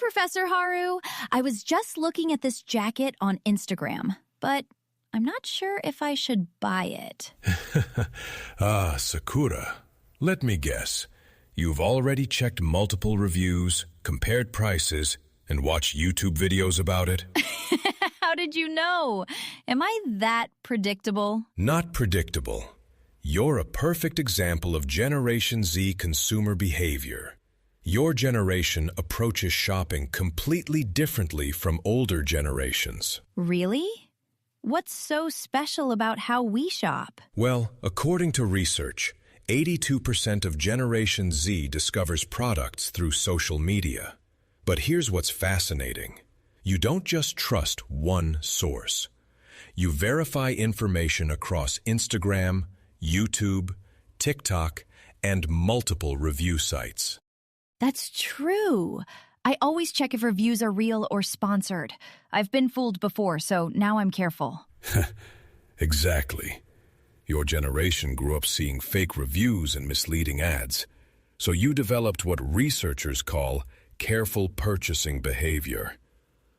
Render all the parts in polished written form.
Professor Haru. I was just looking at this jacket on Instagram, but I'm not sure if I should buy it. Ah, Sakura. Let me guess. You've already checked multiple reviews, compared prices, and watched YouTube videos about it? How did you know? Am I that predictable? Not predictable. You're a perfect example of Generation Z consumer behavior. Your generation approaches shopping completely differently from older generations. Really? What's so special about how we shop? Well, according to research, 82% of Generation Z discovers products through social media. But here's what's fascinating. You don't just trust one source. You verify information across Instagram, YouTube, TikTok, and multiple review sites. That's true. I always check if reviews are real or sponsored. I've been fooled before, so now I'm careful. Exactly. Your generation grew up seeing fake reviews and misleading ads, so you developed what researchers call careful purchasing behavior.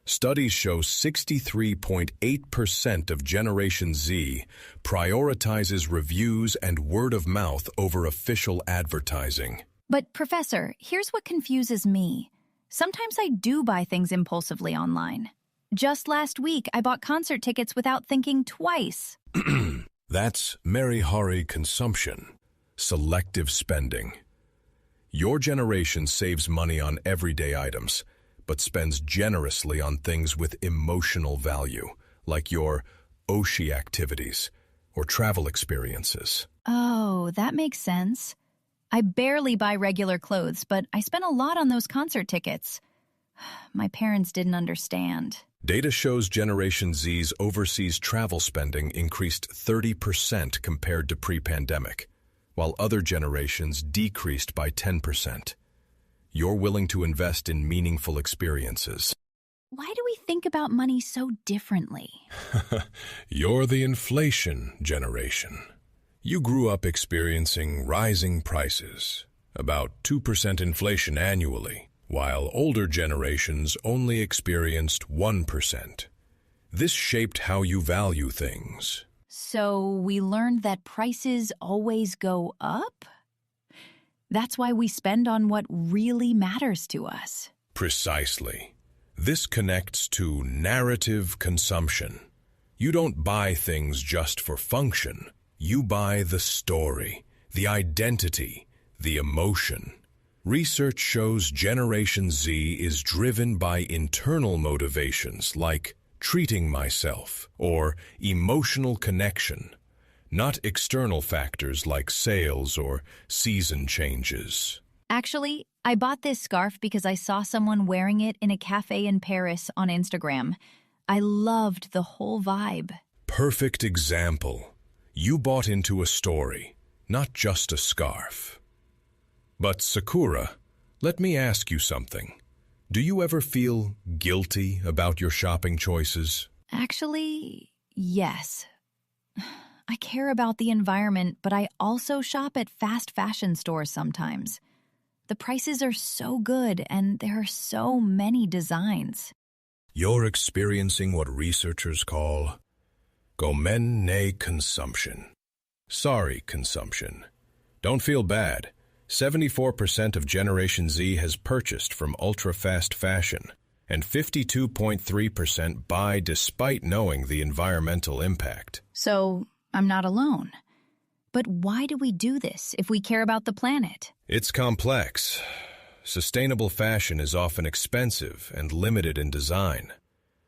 Studies show 63.8% of Generation Z prioritizes reviews and word of mouth over official advertising. But, Professor, here's what confuses me. Sometimes I do buy things impulsively online. Just last week, I bought concert tickets without thinking twice. That's merikhari consumption, selective spending. Your generation saves money on everyday items, but spends generously on things with emotional value, like your oshi activities or travel experiences. Oh, that makes sense. I barely buy regular clothes, but I spent a lot on those concert tickets. My parents didn't understand. Data shows Generation Z's overseas travel spending increased 30% compared to pre-pandemic, while other generations decreased by 10%. You're willing to invest in meaningful experiences. Why do we think about money so differently? You're the inflation generation. You grew up experiencing rising prices, about 2% inflation annually, while older generations only experienced 1%. This shaped how you value things. So we learned that prices always go up? That's why we spend on what really matters to us. Precisely. This connects to narrative consumption. You don't buy things just for function. You buy the story, the identity, the emotion. Research shows Generation Z is driven by internal motivations like treating myself or emotional connection, not external factors like sales or season changes. Actually, I bought this scarf because I saw someone wearing it in a cafe in Paris on Instagram. I loved the whole vibe. Perfect example. You bought into a story, not just a scarf. But Sakura, let me ask you something. Do you ever feel guilty about your shopping choices? Actually, yes. I care about the environment, but I also shop at fast fashion stores sometimes. The prices are so good, and there are so many designs. You're experiencing what researchers call gomen ne consumption. Sorry, consumption. Don't feel bad. 74% of Generation Z has purchased from ultra-fast fashion, and 52.3% buy despite knowing the environmental impact. So, I'm not alone. But why do we do this if we care about the planet? It's complex. Sustainable fashion is often expensive and limited in design.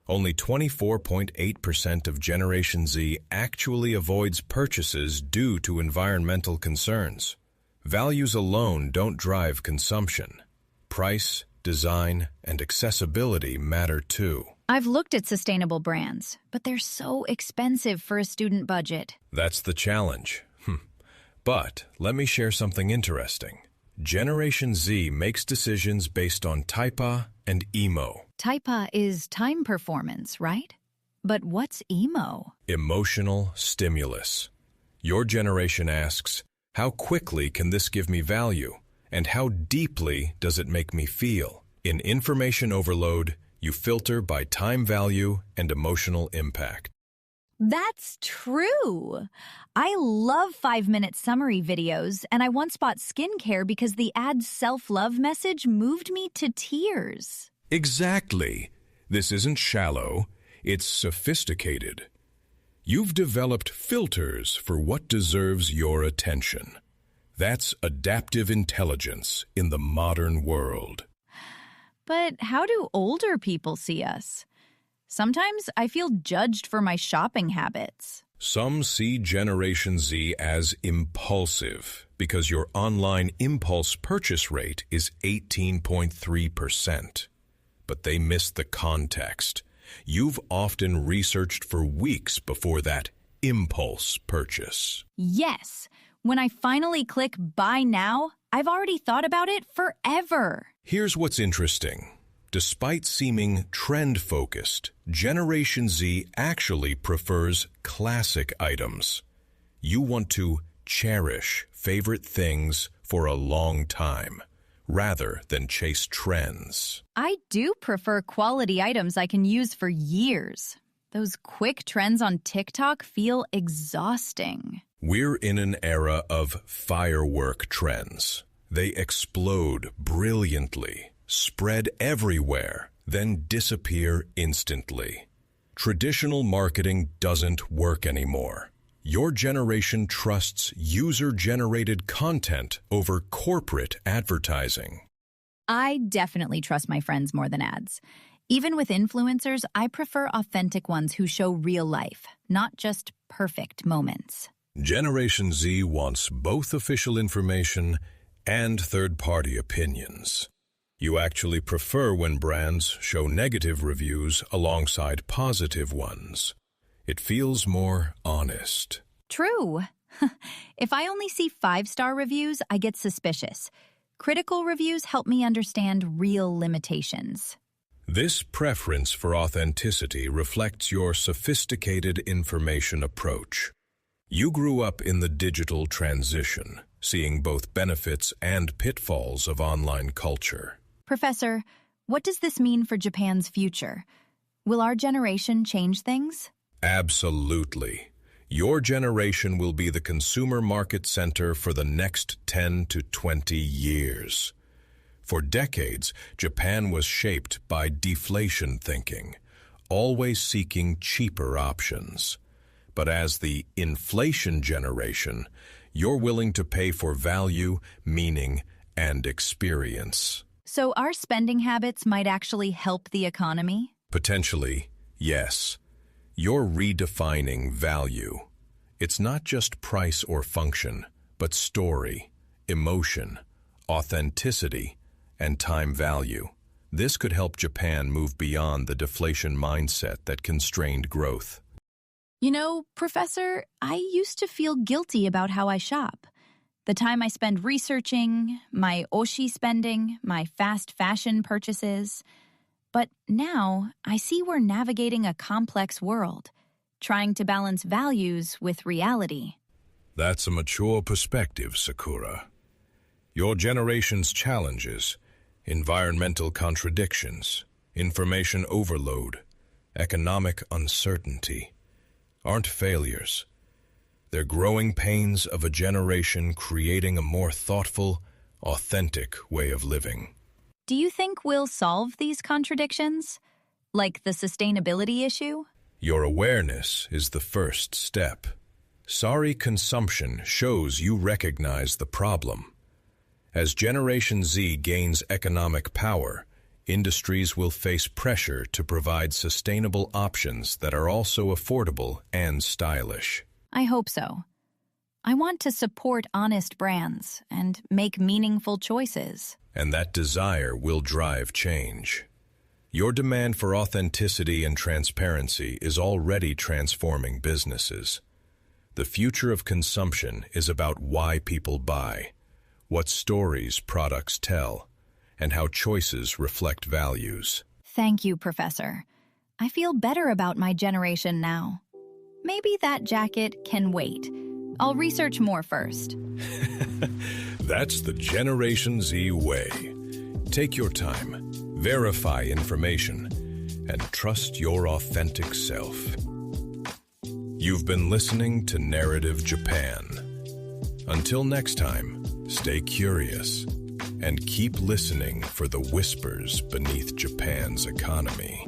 Only 24.8% of Generation Z actually avoids purchases due to environmental concerns. Values alone don't drive consumption. Price, design, and accessibility matter too. I've looked at sustainable brands, but they're so expensive for a student budget. That's the challenge. But let me share something interesting. Generation Z makes decisions based on taipa and emo. Taipa is time performance, right? But what's emo? Emotional stimulus. Your generation asks, how quickly can this give me value? And how deeply does it make me feel? In information overload, you filter by time value and emotional impact. That's true. I love 5-minute summary videos, and I once bought skincare because the ad's self-love message moved me to tears. Exactly. This isn't shallow, it's sophisticated. You've developed filters for what deserves your attention. That's adaptive intelligence in the modern world. But how do older people see us? Sometimes I feel judged for my shopping habits. Some see Generation Z as impulsive because your online impulse purchase rate is 18.3%. But they miss the context. You've often researched for weeks before that impulse purchase. Yes. When I finally click Buy Now, I've already thought about it forever. Here's what's interesting. Despite seeming trend-focused, Generation Z actually prefers classic items. You want to cherish favorite things for a long time, rather than chase trends. I do prefer quality items I can use for years. Those quick trends on TikTok feel exhausting. We're in an era of firework trends. They explode brilliantly, spread everywhere, then disappear instantly. Traditional marketing doesn't work anymore. Your generation trusts user-generated content over corporate advertising. I definitely trust my friends more than ads. Even with influencers, I prefer authentic ones who show real life, not just perfect moments. Generation Z wants both official information and third-party opinions. You actually prefer when brands show negative reviews alongside positive ones. It feels more honest. True. If I only see 5-star reviews, I get suspicious. Critical reviews help me understand real limitations. This preference for authenticity reflects your sophisticated information approach. You grew up in the digital transition, seeing both benefits and pitfalls of online culture. Professor, what does this mean for Japan's future? Will our generation change things? Absolutely. Your generation will be the consumer market center for the next 10 to 20 years. For decades, Japan was shaped by deflation thinking, always seeking cheaper options. But as the inflation generation, you're willing to pay for value, meaning, and experience. So our spending habits might actually help the economy? Potentially, yes. You're redefining value. It's not just price or function, but story, emotion, authenticity, and time value. This could help Japan move beyond the deflation mindset that constrained growth. You know, Professor, I used to feel guilty about how I shop. The time I spend researching, my oshi spending, my fast fashion purchases. But now I see we're navigating a complex world, trying to balance values with reality. That's a mature perspective, Sakura. Your generation's challenges, environmental contradictions, information overload, economic uncertainty, aren't failures. They're growing pains of a generation creating a more thoughtful, authentic way of living. Do you think we'll solve these contradictions? Like the sustainability issue? Your awareness is the first step. Sorry consumption shows you recognize the problem. As Generation Z gains economic power, industries will face pressure to provide sustainable options that are also affordable and stylish. I hope so. I want to support honest brands and make meaningful choices. And that desire will drive change. Your demand for authenticity and transparency is already transforming businesses. The future of consumption is about why people buy, what stories products tell, and how choices reflect values. Thank you, Professor. I feel better about my generation now. Maybe that jacket can wait. I'll research more first. That's the Generation Z way. Take your time. verify information, and trust your authentic self. You've been listening to Narrative Japan. Until next time, stay curious and keep listening for the whispers beneath Japan's economy.